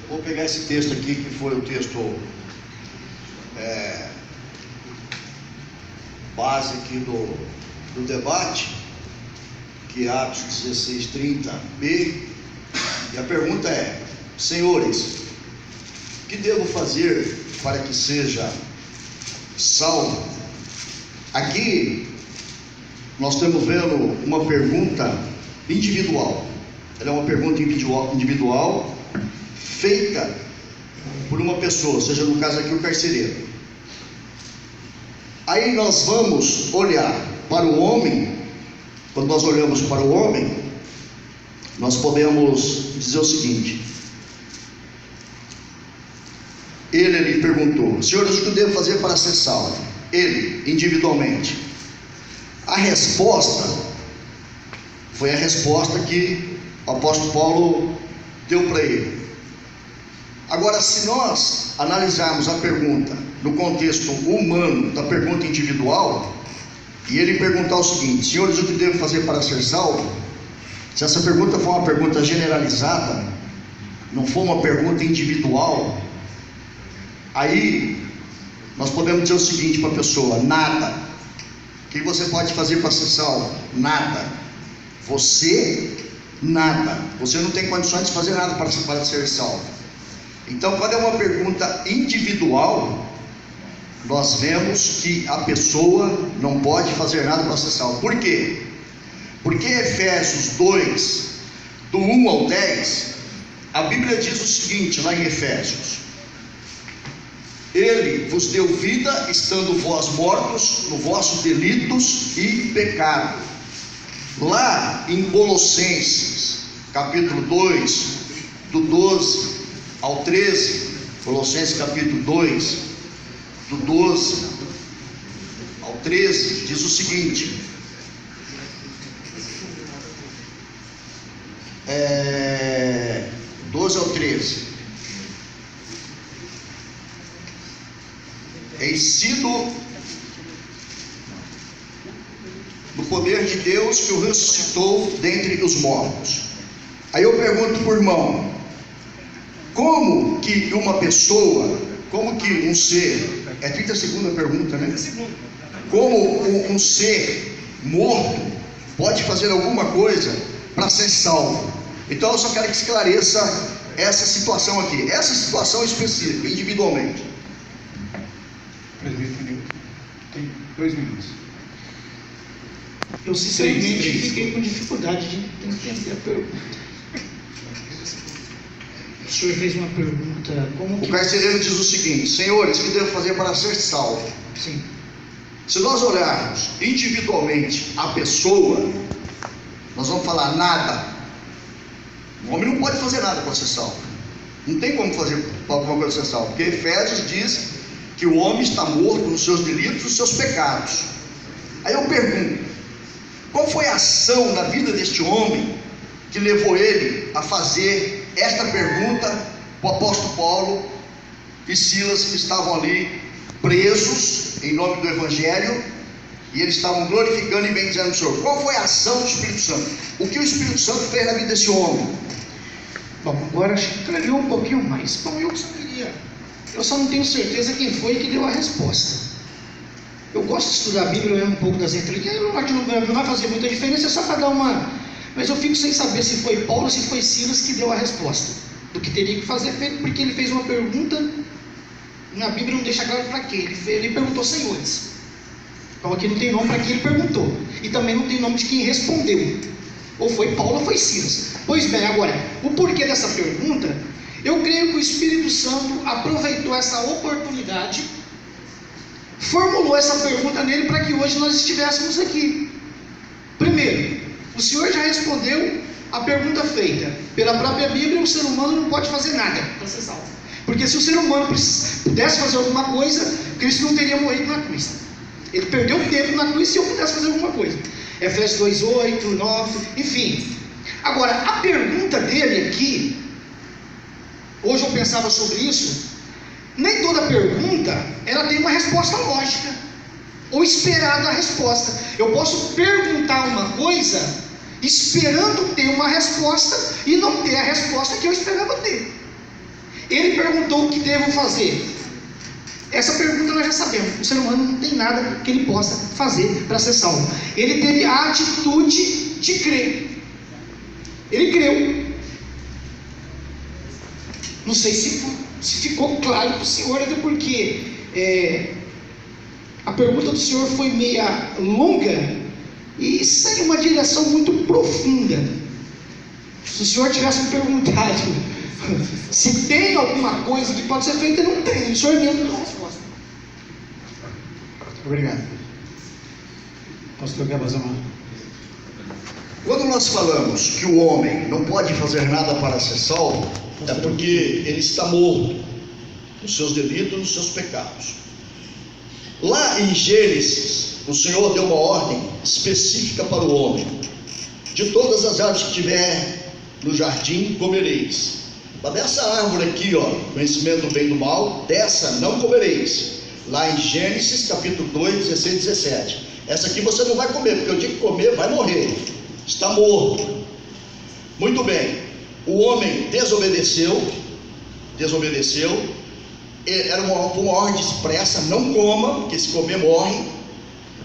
Vou pegar esse texto aqui, que foi o texto base aqui do debate, que é Atos 16:30b, e a pergunta é: senhores, o que devo fazer para que seja salvo? Aqui nós estamos vendo uma pergunta individual. Ela é uma pergunta individual feita por uma pessoa, seja no caso aqui o carcereiro. Aí nós vamos olhar para o homem. Quando nós olhamos para o homem, nós podemos dizer o seguinte: ele perguntou: senhores, o que eu devo fazer para ser salvo? Ele, individualmente. A resposta foi a resposta que o apóstolo Paulo deu para ele. Agora, se nós analisarmos a pergunta no contexto humano da pergunta individual, e ele perguntar o seguinte: senhores, o que devo fazer para ser salvo? Se essa pergunta for uma pergunta generalizada, não for uma pergunta individual, aí nós podemos dizer o seguinte para a pessoa: nada. O que você pode fazer para ser salvo? Nada. Você, nada. Você não tem condições de fazer nada para ser salvo. Então, quando é uma pergunta individual, nós vemos que a pessoa não pode fazer nada para ser salvo. Por quê? Porque Efésios 2, do 1 ao 10, a Bíblia diz o seguinte, lá em Efésios: ele vos deu vida, estando vós mortos no vossos delitos e pecado. Lá em Colossenses, capítulo 2, do 12 ao 13, Colossenses capítulo 2, do 12 ao 13, diz o seguinte: 12 ao 13: sido do poder de Deus que o ressuscitou dentre os mortos. Aí eu pergunto para o irmão: como que uma pessoa, como que um ser, é 32ª pergunta, né? Como um ser morto pode fazer alguma coisa para ser salvo? Então eu só quero que esclareça essa situação aqui, essa situação específica, individualmente. Tem 2 minutos. Eu sinceramente fiquei com dificuldade de entender a pergunta. O senhor fez uma pergunta: como que... O carcereiro diz o seguinte: senhores, o que devo fazer para ser salvo? Sim. Se nós olharmos individualmente a pessoa, nós vamos falar nada. O homem não pode fazer nada para ser salvo. Não tem como fazer alguma coisa para ser salvo, porque Efésios diz que o homem está morto nos seus delitos e nos seus pecados. Aí eu pergunto: qual foi a ação na vida deste homem que levou ele a fazer esta pergunta para o apóstolo Paulo e Silas, que estavam ali presos em nome do Evangelho, e eles estavam glorificando e bendizendo o Senhor? Qual foi a ação do Espírito Santo? O que o Espírito Santo fez na vida desse homem? Bom, agora acho que clareou um pouquinho mais. Bom, eu só não tenho certeza quem foi que deu a resposta. Eu gosto de estudar a Bíblia, um pouco das entrelinhas, não vai fazer muita diferença, é só para dar uma... Mas eu fico sem saber se foi Paulo ou se foi Silas que deu a resposta do que teria que fazer, porque ele fez uma pergunta. Na Bíblia não deixa claro para quem. Ele perguntou: senhores. Então aqui não tem nome para quem ele perguntou, e também não tem nome de quem respondeu. Ou foi Paulo ou foi Silas. Pois bem, agora, o porquê dessa pergunta, eu creio que o Espírito Santo aproveitou essa oportunidade, formulou essa pergunta nele para que hoje nós estivéssemos aqui. Primeiro, o Senhor já respondeu a pergunta feita pela própria Bíblia: o ser humano não pode fazer nada para ser salvo. Porque se o ser humano pudesse fazer alguma coisa, Cristo não teria morrido na cruz. Ele perdeu tempo na cruz se eu pudesse fazer alguma coisa. Efésios 2:8, 9, enfim. Agora, a pergunta dele aqui, hoje eu pensava sobre isso, nem toda pergunta ela tem uma resposta lógica ou esperada a resposta. Eu posso perguntar uma coisa esperando ter uma resposta e não ter a resposta que eu esperava ter. Ele perguntou o que devo fazer. Essa pergunta nós já sabemos. O ser humano não tem nada que ele possa fazer para ser salvo. Ele teve a atitude de crer. Ele creu. Não sei se ficou claro para o senhor, até porque a pergunta do senhor foi meia longa e saiu uma direção muito profunda. Se o senhor tivesse me perguntado se tem alguma coisa que pode ser feita, não tem. O senhor mesmo não deu a resposta. Obrigado. Pastor, quer fazer uma? Quando nós falamos que o homem não pode fazer nada para ser salvo, é porque ele está morto nos seus delitos, nos seus pecados. Lá em Gênesis, o Senhor deu uma ordem específica para o homem: de todas as árvores que tiver no jardim comereis, mas dessa árvore aqui, conhecimento do bem e do mal, dessa não comereis. Lá em Gênesis capítulo 2, 16 e 17. Essa aqui você não vai comer, porque o dia que comer vai morrer, está morto. Muito bem, o homem desobedeceu, era uma ordem expressa: não coma, porque se comer morre.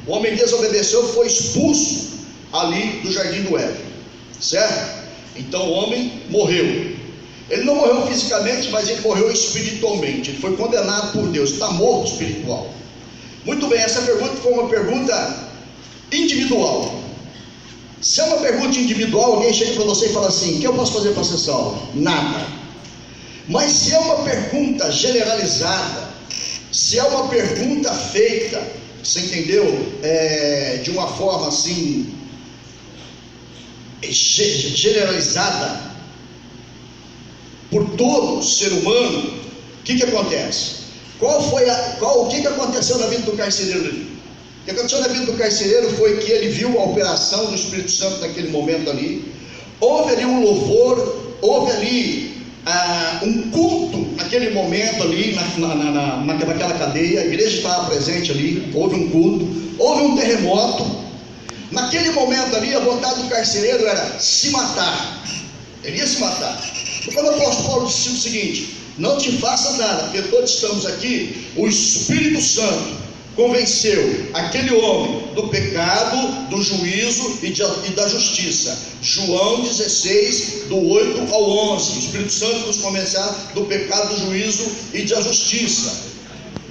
O homem desobedeceu, foi expulso ali do jardim do Éden, certo? Então o homem morreu. Ele não morreu fisicamente, mas ele morreu espiritualmente. Ele foi condenado por Deus, está morto espiritual. Muito bem, essa pergunta foi uma pergunta individual. Se é uma pergunta individual, alguém chega para você e fala assim: o que eu posso fazer para ser salvo? Nada. Mas se é uma pergunta generalizada, se é uma pergunta feita, você entendeu? De uma forma assim, generalizada por todo ser humano, o que acontece? O que aconteceu na vida do carcereiro ali? O que aconteceu na vida do carcereiro foi que ele viu a operação do Espírito Santo naquele momento ali. Houve ali um louvor, houve ali um culto naquele momento ali, naquela cadeia. A igreja estava presente ali, houve um culto, houve um terremoto. Naquele momento ali, a vontade do carcereiro era se matar. Ele ia se matar. Quando o apóstolo Paulo disse o seguinte: não te faças nada, porque todos estamos aqui, o Espírito Santo convenceu aquele homem do pecado, do juízo e da justiça. João 16, do 8 ao 11. O Espírito Santo nos convencerá do pecado, do juízo e da justiça.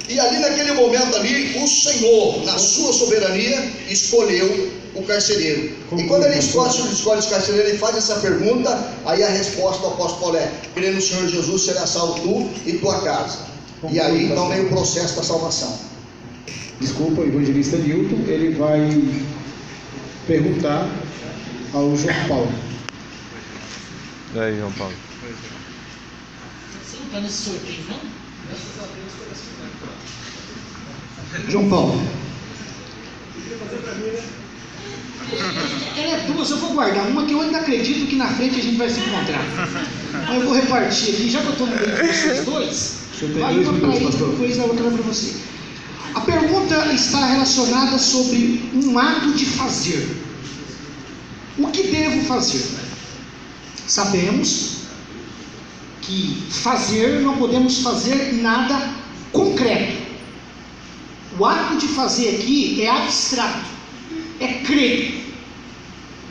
E ali naquele momento ali, o Senhor, na sua soberania, escolheu o carcereiro. E quando ele escolhe o carcereiro, ele faz essa pergunta. Aí a resposta do apóstolo Paulo é: crê no Senhor Jesus, será salvo tu e tua casa. E aí então vem o processo da salvação. Desculpa, o evangelista Newton, ele vai perguntar ao João Paulo. E aí, João Paulo? Você não está nesse sorteio, não? João Paulo. Ela é duas, eu vou guardar uma que eu ainda acredito que na frente a gente vai se encontrar. Então eu vou repartir aqui, já que eu estou no meio de vocês dois, vai uma para ele, depois a outra para você. A pergunta está relacionada sobre um ato de fazer. O que devo fazer? Sabemos que fazer, não podemos fazer nada concreto. O ato de fazer aqui é abstrato, é crer.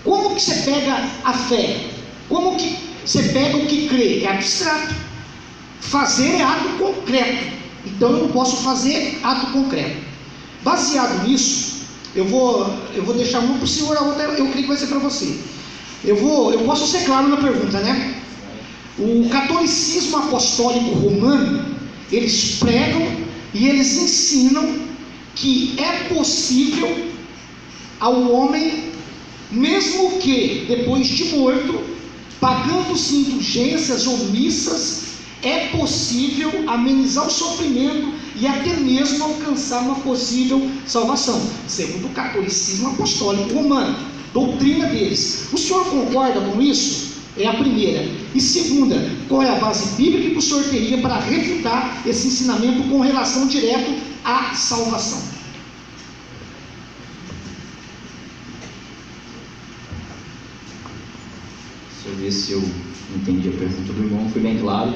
Como que você pega a fé? Como que você pega o que crê? É abstrato. Fazer é ato concreto. Então eu não posso fazer ato concreto. Baseado nisso, eu vou deixar uma para o senhor, a outra eu creio que vai ser para você. Eu posso ser claro na pergunta, né? O catolicismo apostólico romano, eles pregam e eles ensinam que é possível ao homem, mesmo que depois de morto, pagando-se indulgências ou missas, é possível amenizar o sofrimento e até mesmo alcançar uma possível salvação, segundo o catolicismo apostólico romano, doutrina deles. O senhor concorda com isso? É a primeira. E segunda, qual é a base bíblica que o senhor teria para refutar esse ensinamento com relação direto à salvação? Deixa eu ver se eu entendi a pergunta do irmão, foi bem claro.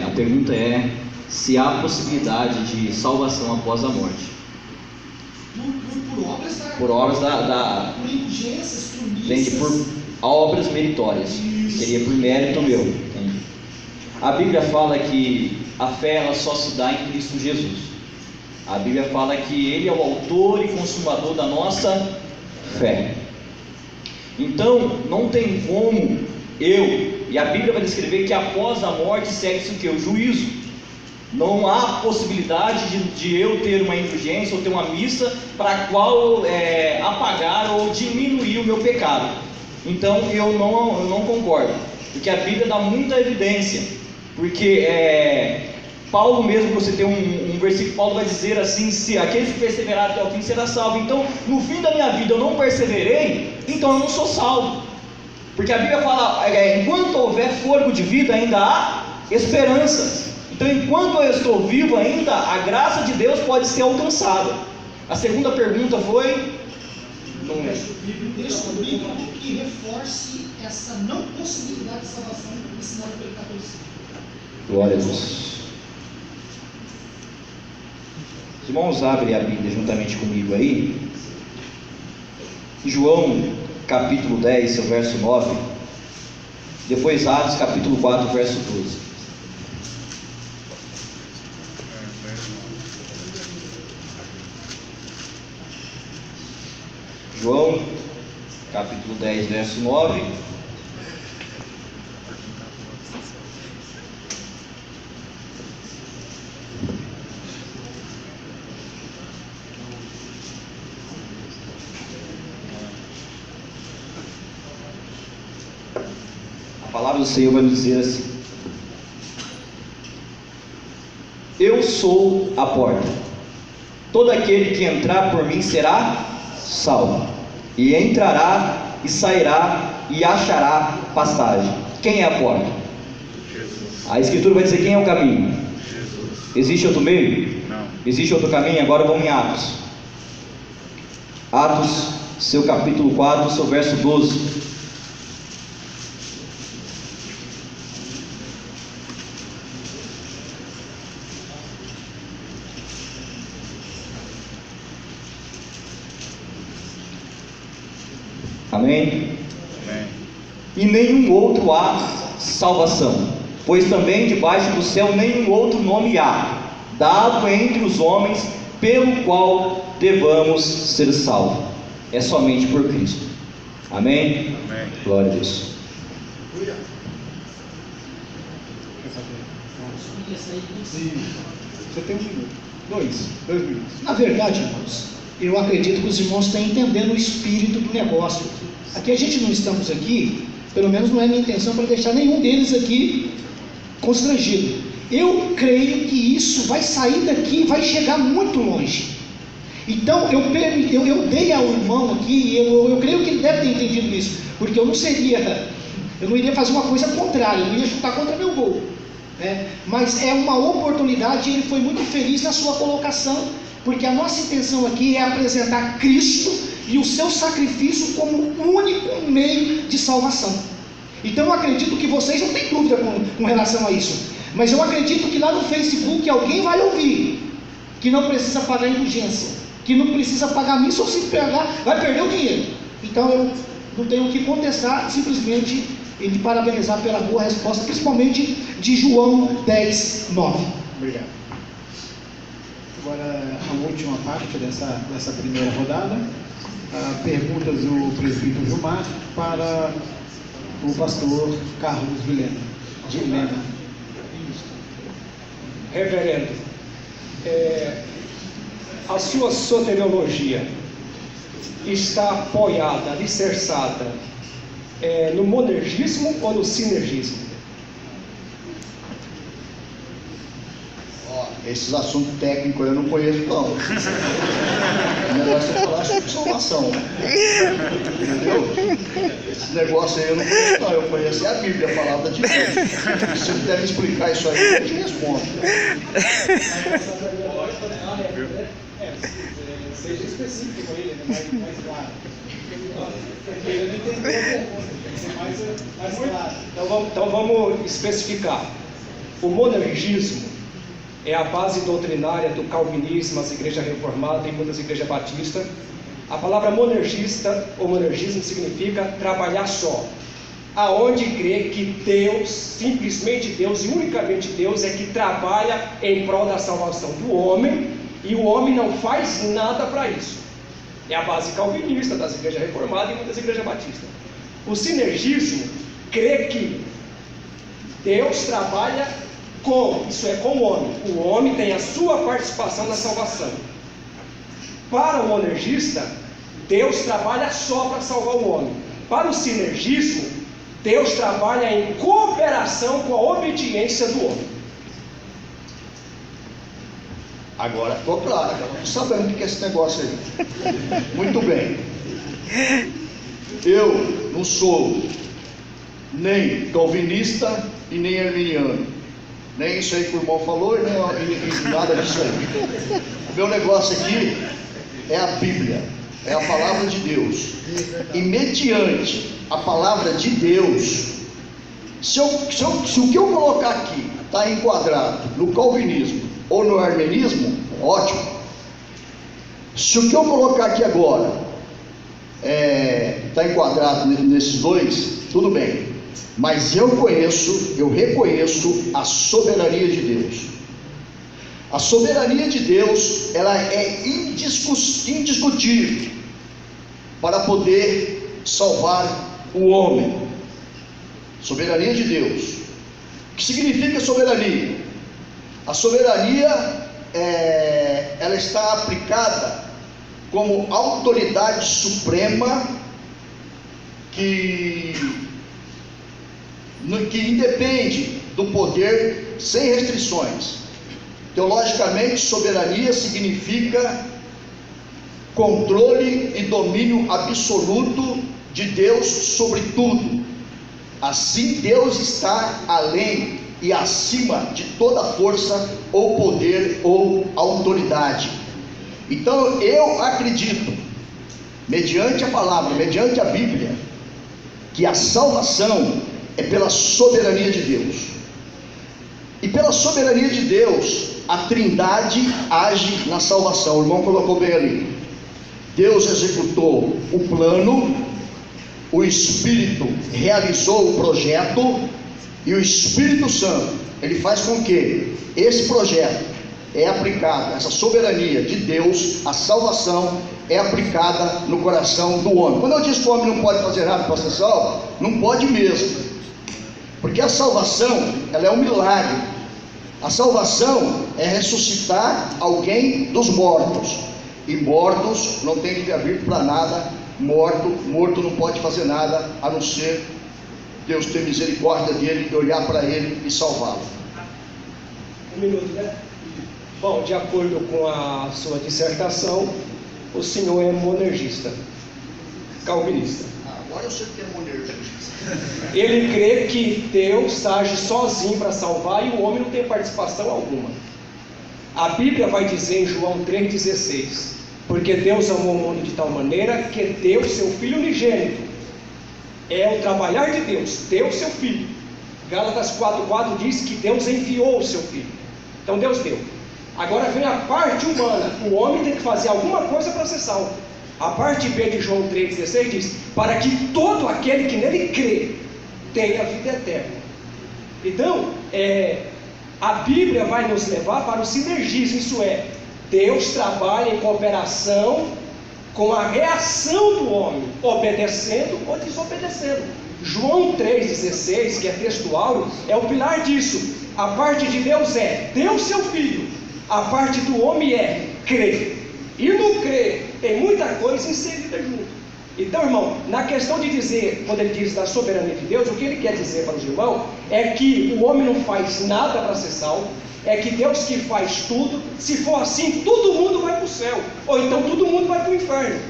A pergunta é se há possibilidade de salvação após a morte. Por obras Por obras por indulgências, por entende? missas. Por obras meritórias. Seria por mérito meu. Entende? A Bíblia fala que a fé ela só se dá em Cristo Jesus. A Bíblia fala que Ele é o autor e consumador da nossa fé. Então, não tem como e a Bíblia vai descrever que após a morte segue-se o que? O juízo. Não há possibilidade de eu ter uma indulgência ou ter uma missa para a qual apagar ou diminuir o meu pecado. Então eu não concordo, porque a Bíblia dá muita evidência, porque Paulo mesmo, você tem um versículo, Paulo vai dizer assim: se aqueles que perseverarem até o fim será salvo. Então no fim da minha vida eu não perseverei, então eu não sou salvo, porque a Bíblia fala, enquanto houver fôlego de vida ainda há esperança. Então enquanto eu estou vivo ainda, a graça de Deus pode ser alcançada. A segunda pergunta foi? Não é. Texto bíblico que reforce essa não possibilidade de salvação ensinada pelo catolicismo. Glória a Deus. Os irmãos, abrem a Bíblia juntamente comigo aí. João capítulo 10, seu verso 9. Depois Atos capítulo 4, verso 12. João capítulo 10, verso 9. A palavra do Senhor vai nos dizer assim: eu sou a porta. Todo aquele que entrar por mim será salvo, e entrará e sairá e achará pastagem. Quem é a porta? Jesus. A Escritura vai dizer quem é o caminho. Jesus. Existe outro meio? Não. Existe outro caminho? Agora vamos em Atos. Atos, seu capítulo 4, seu verso 12. Amém? Amém? E nenhum outro há salvação, pois também debaixo do céu nenhum outro nome há, dado entre os homens, pelo qual devamos ser salvos. É somente por Cristo. Amém? Amém. Glória a Deus. Você tem 1 minuto. 2 minutos. Na verdade, irmãos, eu acredito que os irmãos estão entendendo o espírito do negócio. Aqui a gente não estamos aqui, pelo menos não é minha intenção para deixar nenhum deles aqui constrangido. Eu creio que isso vai sair daqui e vai chegar muito longe. Então eu dei ao irmão aqui, eu creio que ele deve ter entendido isso, porque eu não iria fazer uma coisa contrária, eu não ia chutar contra meu gol, né? Mas é uma oportunidade e ele foi muito feliz na sua colocação, porque a nossa intenção aqui é apresentar Cristo e o seu sacrifício como o único meio de salvação. Então eu acredito que vocês não têm dúvida com relação a isso, mas eu acredito que lá no Facebook alguém vai ouvir que não precisa pagar indulgência, que não precisa pagar missa, ou se pegar, vai perder o dinheiro. Então eu não tenho que contestar, simplesmente ele parabenizar pela boa resposta, principalmente de João 10, 9. Obrigado. Agora a última parte dessa primeira rodada, perguntas do presbítero Gilmar para o pastor Carlos Vilhena. Reverendo, a sua soteriologia está apoiada, alicerçada no monergismo ou no sinergismo? Esses assuntos técnicos eu não conheço, não. O negócio é falar sobre salvação. Entendeu? Esse negócio aí eu não conheço, não. Eu conheço a Bíblia, a palavra de Deus. Se você puder me explicar isso aí, eu te respondo. Seja específico aí, mais claro. Porque ele não entendeu, tem que ser mais claro. Então vamos especificar. o monergismo é a base doutrinária do calvinismo, as igrejas reformadas e muitas igrejas batistas. A palavra monergista ou monergismo significa trabalhar só, aonde crê que Deus, simplesmente Deus e unicamente Deus é que trabalha em prol da salvação do homem, e o homem não faz nada para isso. É a base calvinista das igrejas reformadas e muitas igrejas batistas. O sinergismo crê que Deus trabalha isso é com o homem. O homem tem a sua participação na salvação. Para o monergista, Deus trabalha só para salvar o homem. Para o sinergismo, Deus trabalha em cooperação com a obediência do homem. Agora ficou claro, agora eu estou sabendo o que é esse negócio aí. Muito bem. Eu não sou nem calvinista e nem arminiano. Nem isso aí que o irmão falou e nem nada disso aí. Meu negócio aqui é a Bíblia, é a palavra de Deus. E mediante a palavra de Deus, se o que eu colocar aqui está enquadrado no calvinismo ou no armenismo, ótimo. Se o que eu colocar aqui agora está enquadrado nesses dois, tudo bem. Mas eu reconheço a soberania de Deus. A soberania de Deus, ela é indiscutível para poder salvar o homem. Soberania de Deus. O que significa soberania? A soberania, ela está aplicada como autoridade suprema que independe do poder sem restrições. Teologicamente, soberania significa controle e domínio absoluto de Deus sobre tudo. Assim, Deus está além e acima de toda força ou poder ou autoridade. Então eu acredito, mediante a palavra, mediante a Bíblia, que a salvação é pela soberania de Deus. E pela soberania de Deus, a Trindade age na salvação. O irmão colocou bem ali. Deus executou o plano, o Espírito realizou o projeto, e o Espírito Santo, ele faz com que esse projeto é aplicado, essa soberania de Deus, a salvação é aplicada no coração do homem. Quando eu disse que o homem não pode fazer nada para ser salvo, não pode mesmo, porque a salvação, ela é um milagre. A salvação é ressuscitar alguém dos mortos, e mortos não tem livre-arbítrio para nada. Morto não pode fazer nada, a não ser Deus ter misericórdia dele, e olhar para ele e salvá-lo. Um minuto, né? Bom, de acordo com a sua dissertação, o senhor é monergista, calvinista. Agora eu sei que é monergista. Ele crê que Deus age sozinho para salvar e o homem não tem participação alguma. A Bíblia vai dizer em João 3,16: porque Deus amou o mundo de tal maneira que deu seu Filho unigênito. É o trabalhar de Deus, deu seu Filho. Gálatas 4,4 diz que Deus enviou o seu Filho. Então Deus deu. Agora vem a parte humana. O homem tem que fazer alguma coisa para ser salvo. A parte B de João 3,16 diz: para que todo aquele que nele crê tenha vida eterna. Então, a Bíblia vai nos levar para o sinergismo, isso é, Deus trabalha em cooperação com a reação do homem, obedecendo ou desobedecendo. João 3,16, que é textual, é o pilar disso. A parte de Deus é deu seu Filho, a parte do homem é crer. E no crer tem muita coisa inserida junto. Então, irmão, na questão de dizer, quando ele diz da soberania de Deus, o que ele quer dizer para os irmãos é que o homem não faz nada para ser salvo, é que Deus que faz tudo. Se for assim, todo mundo vai para o céu, ou então todo mundo vai para o inferno.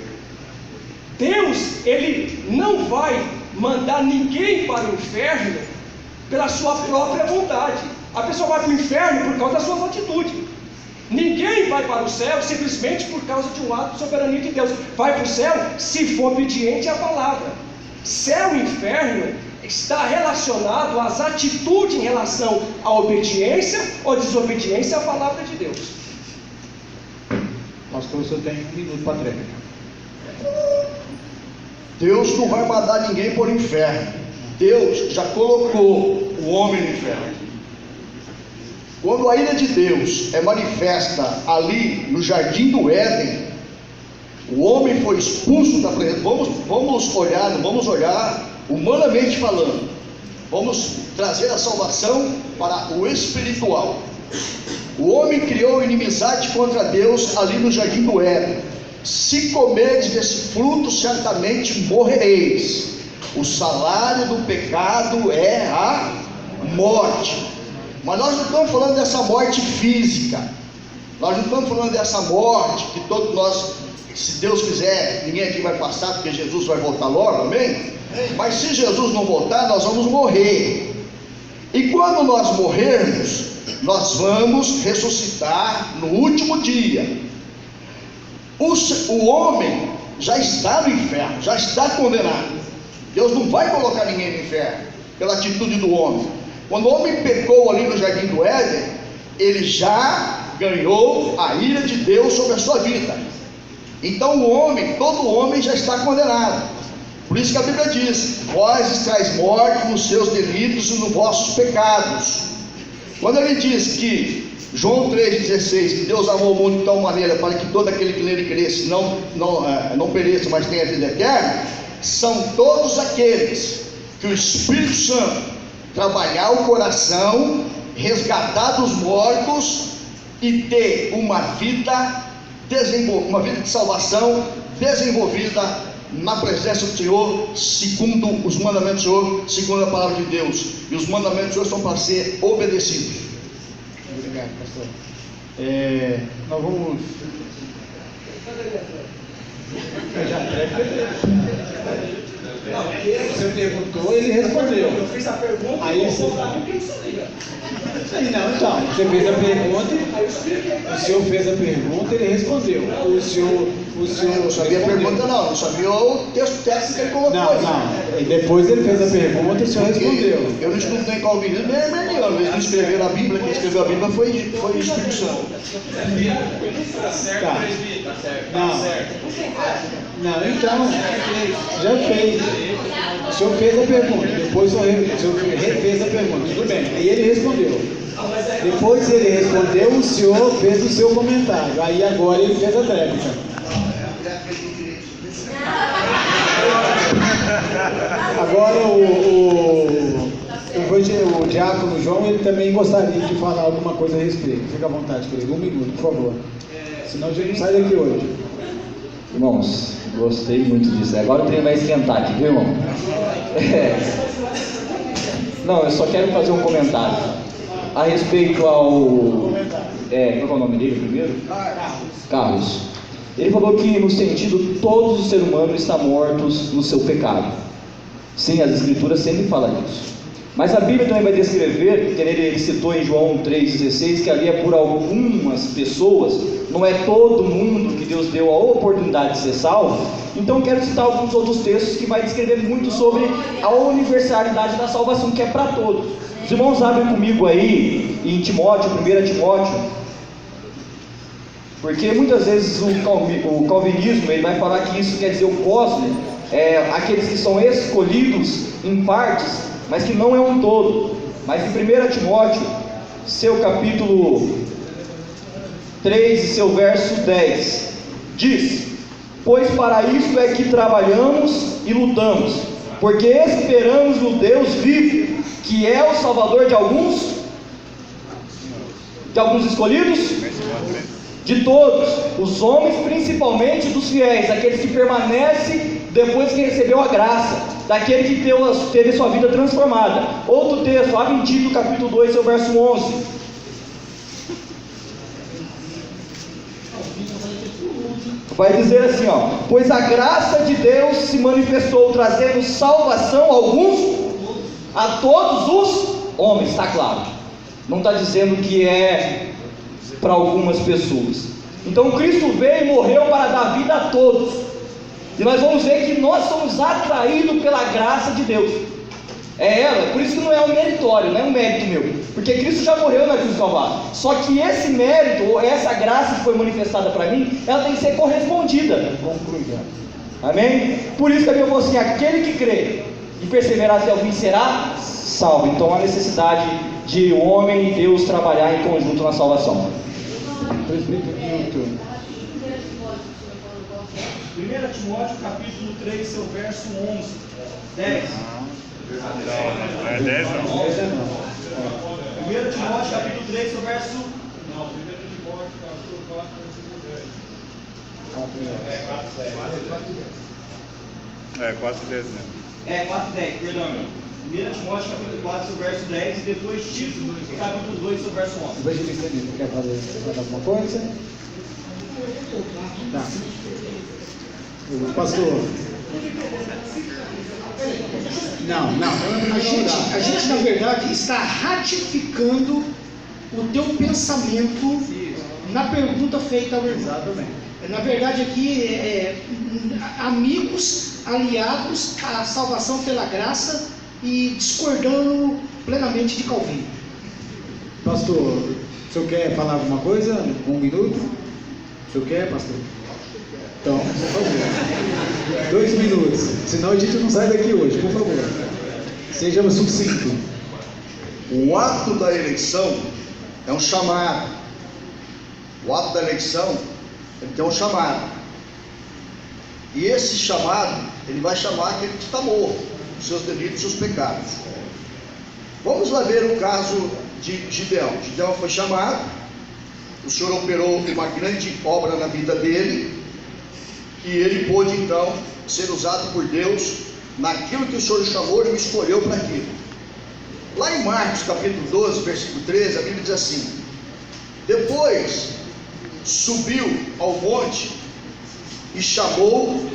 Deus, ele não vai mandar ninguém para o inferno pela sua própria vontade. A pessoa vai para o inferno por causa da sua atitude. Ninguém vai para o céu simplesmente por causa de um ato de soberania de Deus. Vai para o céu se for obediente à palavra. Céu e inferno está relacionado às atitudes em relação à obediência ou desobediência à palavra de Deus. Pastor, o senhor tem 1 minuto para a tréplica. Deus não vai mandar ninguém por inferno. Deus já colocou o homem no inferno. Quando a ira de Deus é manifesta ali no jardim do Éden, o homem foi expulso da presença. Vamos olhar humanamente falando. Vamos trazer a salvação para o espiritual. O homem criou inimizade contra Deus ali no jardim do Éden. Se comerdes desse fruto, certamente morrereis. O salário do pecado é a morte. Mas nós não estamos falando dessa morte física. Nós não estamos falando dessa morte que todos nós, se Deus quiser, ninguém aqui vai passar, porque Jesus vai voltar logo, amém? Mas se Jesus não voltar, nós vamos morrer. E quando nós morrermos, nós vamos ressuscitar no último dia. O homem já está no inferno, já está condenado. Deus não vai colocar ninguém no inferno pela atitude do homem. Quando o homem pecou ali no jardim do Éden, ele já ganhou a ira de Deus sobre a sua vida. Então todo homem já está condenado. Por isso que a Bíblia diz: vós estáis mortos nos seus delitos e nos vossos pecados. Quando ele diz que João 3,16, que Deus amou o mundo de tal maneira para que todo aquele que nele cresce não pereça, mas tenha vida eterna, são todos aqueles que o Espírito Santo trabalhar o coração, resgatar dos mortos e ter uma vida de salvação desenvolvida na presença do Senhor, segundo os mandamentos do Senhor, segundo a palavra de Deus. E os mandamentos do Senhor são para ser obedecidos. Obrigado, pastor. Nós vamos. Você perguntou, ele respondeu. Eu fiz a pergunta aí e você... Não, então, você fez a pergunta, o senhor fez a pergunta, ele respondeu. O senhor não sabia a pergunta, não sabia o texto técnico que ele colocou. Não, e depois ele fez a pergunta e o senhor respondeu. Eu não estudo nem calvinismo nem arminiano. Eles não escreveram a Bíblia, quem escreveu a Bíblia foi o Espírito Santo. Tá. Não, então, já fez. O senhor fez a pergunta, depois o senhor refez a pergunta, tudo bem, aí ele respondeu. Depois ele respondeu, o senhor fez o seu comentário, aí agora ele fez a tréplica. Agora o diácono João, ele também gostaria de falar alguma coisa a respeito. Fica à vontade, querido, 1 minuto, por favor. Senão a gente não sai daqui hoje. Irmãos, gostei muito disso. Agora o trem vai esquentar aqui, viu, irmão? Não, eu só quero fazer um comentário a respeito ao... Qual é o nome dele primeiro? Carlos. Ele falou que no sentido todos os seres humanos estão mortos no seu pecado. Sim, as escrituras sempre falam disso. Mas a Bíblia também vai descrever, que ele citou em João 3,16, que ali é por algumas pessoas, não é todo mundo que Deus deu a oportunidade de ser salvo. Então quero citar alguns outros textos que vai descrever muito sobre a universalidade da salvação, que é para todos. Os irmãos abrem comigo aí em Timóteo, 1 Timóteo, porque muitas vezes o calvinismo ele vai falar que isso quer dizer o cosmo, aqueles que são escolhidos em partes, mas que não é um todo. Mas em 1 Timóteo, seu capítulo 3 e seu verso 10, diz: pois para isso é que trabalhamos e lutamos, porque esperamos no Deus vivo, que é o Salvador de alguns escolhidos, de todos, os homens, principalmente dos fiéis, aqueles que permanecem depois que recebeu a graça, daquele que teve sua vida transformada. Outro texto, lá em Tito, capítulo 2, seu verso 11. Vai dizer assim, pois a graça de Deus se manifestou, trazendo salvação a todos os homens, está claro. Não está dizendo que é para algumas pessoas. Então Cristo veio e morreu para dar vida a todos. E nós vamos ver que nós somos atraídos pela graça de Deus. É ela, por isso que não é um meritório, não é um mérito meu. Porque Cristo já morreu na cruz do Calvário. Só que esse mérito, ou essa graça que foi manifestada para mim, ela tem que ser correspondida. Concluída. Amém? Por isso que a Bíblia falou assim: aquele que crê e perseverar até o fim será salvo. Então há necessidade de o homem e Deus trabalhar em conjunto na salvação. Presbítero Newton. 1 Timóteo capítulo 3, seu verso 11, 10. Não é 10 não. 1 Timóteo capítulo 3, seu verso... Não, 1 Timóteo capítulo 4, versículo 10. É 4 e 10 mesmo. É, 4 e 10, perdão, meu. 1 Timóteo capítulo 4, seu verso 10, e depois Tito capítulo 2, seu verso 11. Evangelista Newton, quer falar alguma coisa? Tá. O pastor. Não. A gente, na verdade, está ratificando o teu pensamento na pergunta feita ao irmão. Exatamente. Na verdade, aqui amigos aliados à salvação pela graça e discordando plenamente de Calvino. Pastor, o senhor quer falar alguma coisa? 1 minuto? O senhor quer, pastor? Então, por favor. 2 minutos. Senão a gente não sai daqui hoje, por favor. Seja sucinto. O ato da eleição é um chamado. O ato da eleição, ele tem um chamado. E esse chamado, ele vai chamar aquele que está morto, os seus delitos e os seus pecados. Vamos lá ver o caso de Gideão. Gideão foi chamado, o Senhor operou uma grande obra na vida dele, e ele pôde então ser usado por Deus naquilo que o Senhor chamou e o escolheu para aquilo. Lá em Marcos capítulo 12, versículo 13, a Bíblia diz assim: depois subiu ao monte e chamou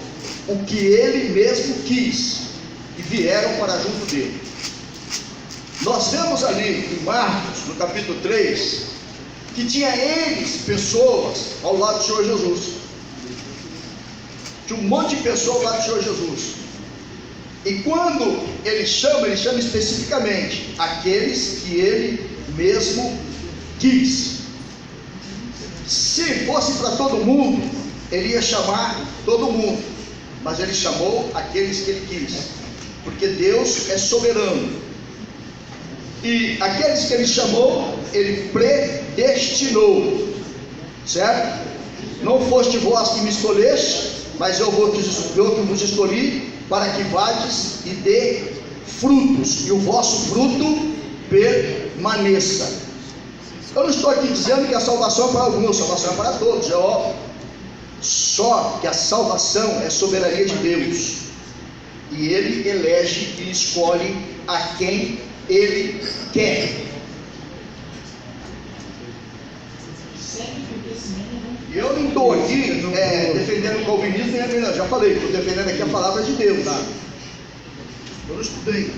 o que ele mesmo quis, e vieram para junto dele. Nós vemos ali em Marcos, no capítulo 3, que tinha eles, pessoas, ao lado do Senhor Jesus. Tinha um monte de pessoas ao lado do Senhor Jesus. E quando ele chama especificamente aqueles que ele mesmo quis. Se fosse para todo mundo, ele ia chamar todo mundo, mas ele chamou aqueles que ele quis, porque Deus é soberano. E aqueles que ele chamou, ele predestinou, certo? Não foste vós que me escolheste, mas eu que vos escolhi, para que vades e dê frutos, e o vosso fruto permaneça. Eu não estou aqui dizendo que a salvação é para alguns, a salvação é para todos, é óbvio. Só que a salvação é soberania de Deus, e Ele elege e escolhe a quem Ele quer. E eu não estou aqui defendendo o calvinismo, já falei, estou defendendo aqui a palavra de Deus, tá? Eu não estudei.